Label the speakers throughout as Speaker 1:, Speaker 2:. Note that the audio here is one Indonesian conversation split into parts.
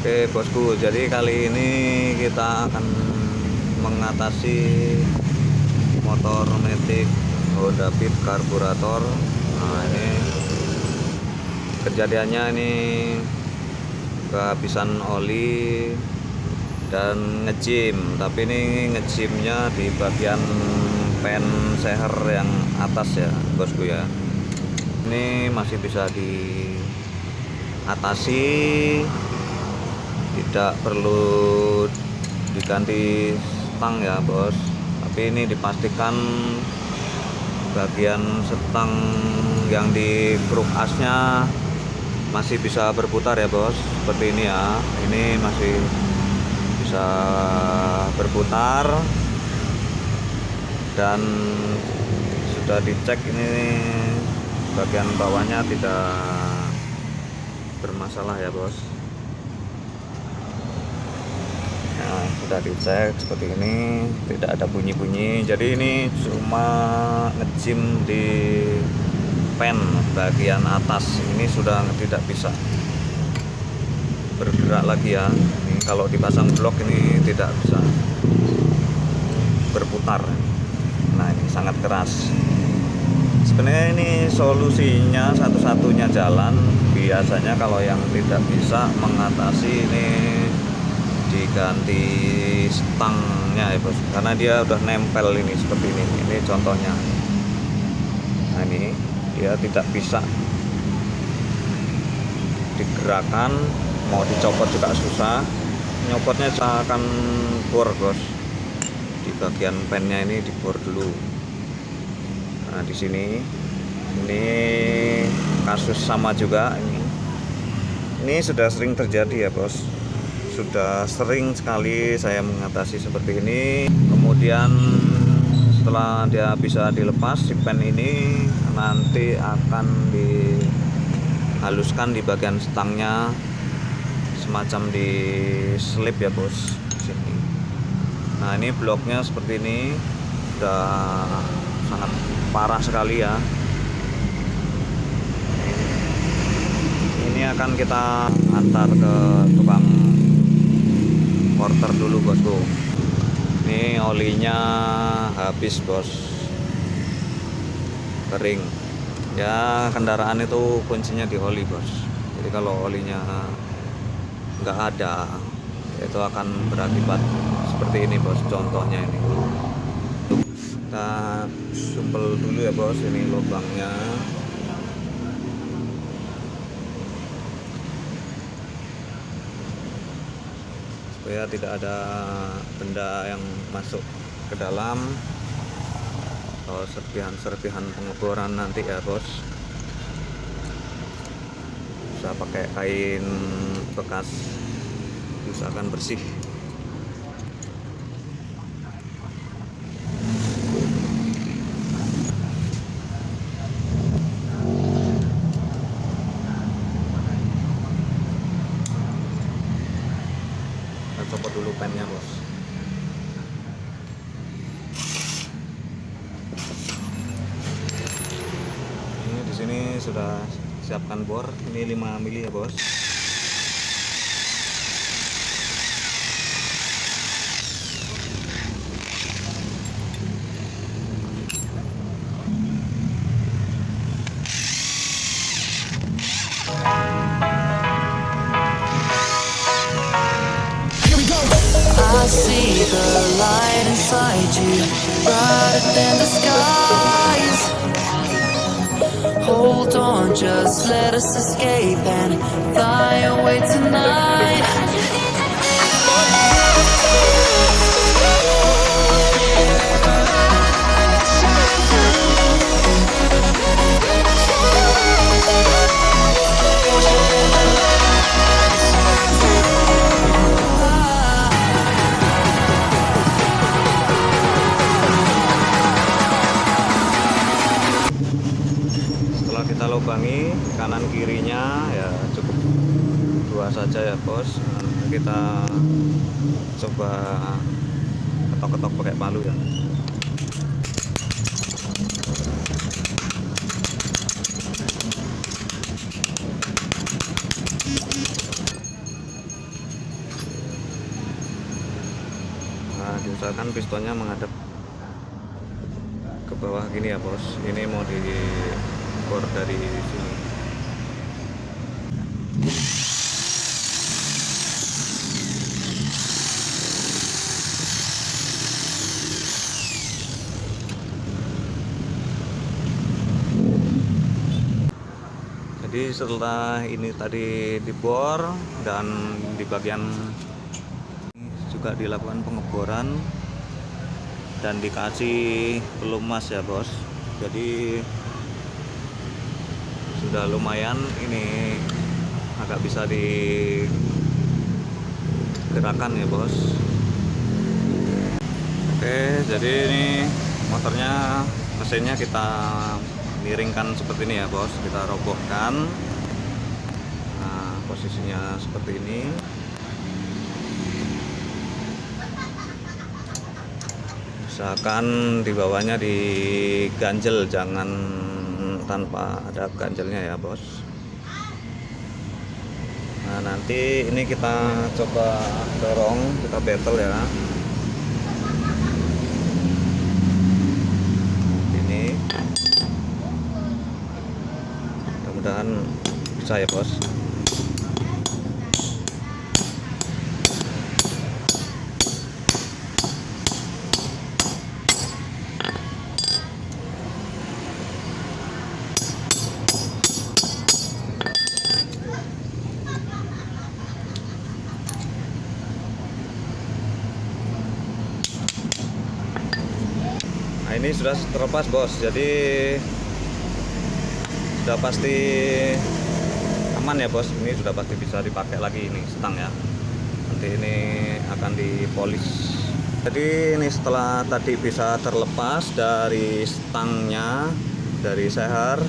Speaker 1: Oke bosku, jadi kali ini kita akan mengatasi motor Matic Honda Beat karburator. Nah ini kejadiannya, ini kehabisan oli dan ngejim, tapi ini ngejimnya di bagian pen seher yang atas ya bosku ya. Ini masih bisa diatasi, tidak perlu diganti stang ya bos, tapi ini dipastikan bagian stang yang di kruk asnya masih bisa berputar ya bos, seperti ini ya. Ini masih bisa berputar dan sudah dicek, ini bagian bawahnya tidak bermasalah ya bos. Nah, sudah dicek seperti ini, tidak ada bunyi-bunyi. Jadi ini cuma ngejim di pen bagian atas, ini sudah tidak bisa bergerak lagi ya. Ini kalau dipasang blok ini tidak bisa berputar. Nah ini sangat keras. Sebenarnya ini solusinya satu-satunya jalan biasanya kalau yang tidak bisa mengatasi ini, diganti stangnya ya bos, karena dia udah nempel ini seperti ini. Ini contohnya. Nah ini dia tidak bisa digerakkan, mau dicopot juga susah. Nyopotnya akan bor bos, di bagian pennya ini dibor dulu. Nah di sini ini kasus sama juga. Ini sudah sering terjadi ya bos, sudah sering sekali saya mengatasi seperti ini. Kemudian setelah dia bisa dilepas, si pen ini nanti akan dihaluskan di bagian stangnya, semacam di slip ya bos sini. Nah ini bloknya seperti ini, udah sangat parah sekali ya. Ini akan kita antar ke tukang porter dulu bosku. Ini olinya habis bos, kering ya. Kendaraan itu kuncinya di oli bos, jadi kalau olinya nggak ada itu akan berakibat seperti ini bos. Contohnya ini kita sumpel dulu ya bos, ini lubangnya. Supaya tidak ada benda yang masuk ke dalam atau serpihan-serpihan pengeboran nanti ya bos. Bisa pakai kain bekas, usahakan bersih. Kita copot dulu pennya bos. Ini di sini sudah siapkan bor, ini 5 mili ya bos.
Speaker 2: I see the light inside you, brighter than the skies. Hold on, just let us escape and fly away tonight.
Speaker 1: Setelah kita lubangi kanan kirinya ya, cukup 2 saja ya bos. Nanti kita coba ketok-ketok pakai palu ya. usahakan pistonnya menghadap ke bawah gini ya bos. Ini mau dibor dari sini. Jadi setelah ini tadi dibor dan di bagian juga dilakukan pengeboran dan dikasih pelumas ya bos. Jadi sudah lumayan, ini agak bisa digerakkan ya bos. Oke, jadi ini motornya, mesinnya kita miringkan seperti ini ya bos, kita robohkan. Nah, posisinya seperti ini. Usahakan di bawahnya diganjel, jangan tanpa ada ganjelnya ya bos. Nah, nanti ini kita coba dorong, kita betel ya. Mudah-mudahan bisa ya bos. Nah, ini sudah terlepas bos, jadi sudah pasti aman ya bos. Ini sudah pasti bisa dipakai lagi ini stang ya. Nanti ini akan dipolis. Jadi ini setelah tadi bisa terlepas dari stangnya, dari seher.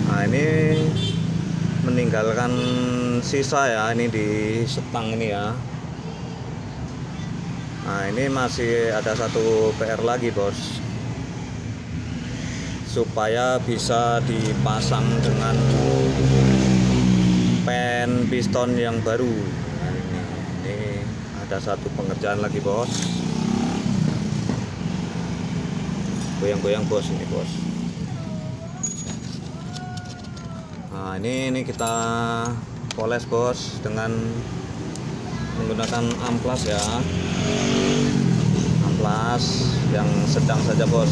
Speaker 1: Nah, ini meninggalkan sisa ya, ini di stang ini ya. Nah, ini masih ada satu PR lagi bos, supaya bisa dipasang dengan pen piston yang baru. Nah, ini ada satu pengerjaan lagi bos, goyang-goyang bos ini bos. Nah, ini kita poles bos dengan menggunakan amplas ya, amplas yang sedang saja bos.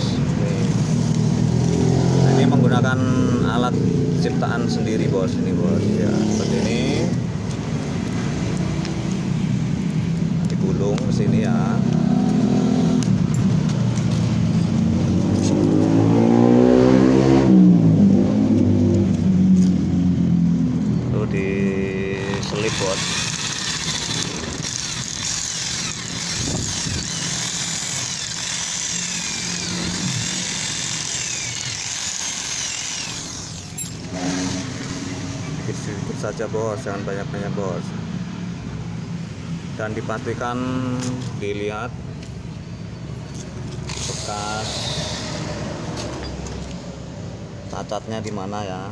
Speaker 1: Ini menggunakan alat ciptaan sendiri bos, ini bos ya, seperti ini. Digulung ke sini ya. Lalu diselip bos. Sedikit saja bos, jangan banyak-banyak bos. Dan dipastikan dilihat bekas cacatnya di mana ya.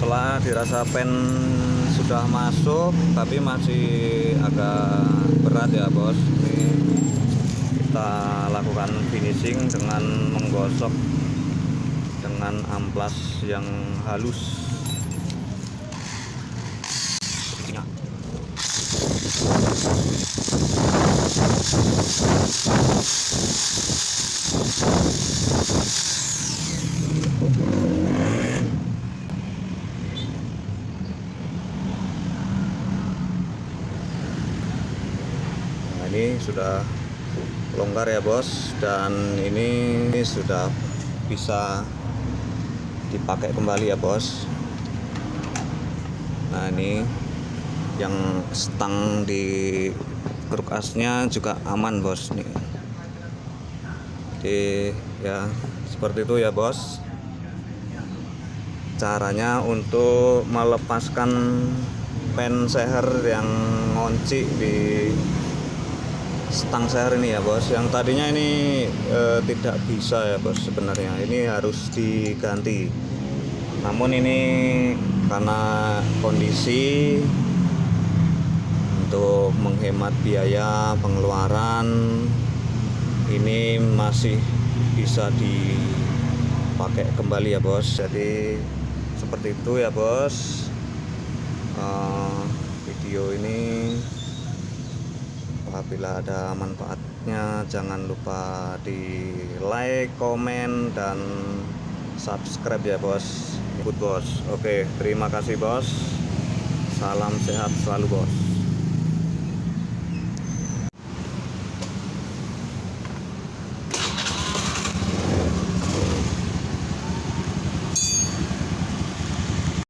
Speaker 1: Setelah dirasa pen sudah masuk tapi masih agak berat ya bos, ini kita lakukan finishing dengan menggosok dengan amplas yang halus. Ini sudah longgar ya bos, dan ini sudah bisa dipakai kembali ya bos. Nah ini yang stang di kruk asnya juga aman bos nih. Jadi ya seperti itu ya bos caranya untuk melepaskan pen seher yang ngunci di stang seher ini ya bos. Yang tadinya ini tidak bisa ya bos, sebenarnya ini harus diganti, namun ini karena kondisi untuk menghemat biaya pengeluaran ini masih bisa dipakai kembali ya bos. Jadi seperti itu ya bos. Video ini apabila ada manfaatnya jangan lupa di like, komen, dan subscribe ya bos. Ikut bos. Oke, terima kasih bos. Salam sehat selalu bos.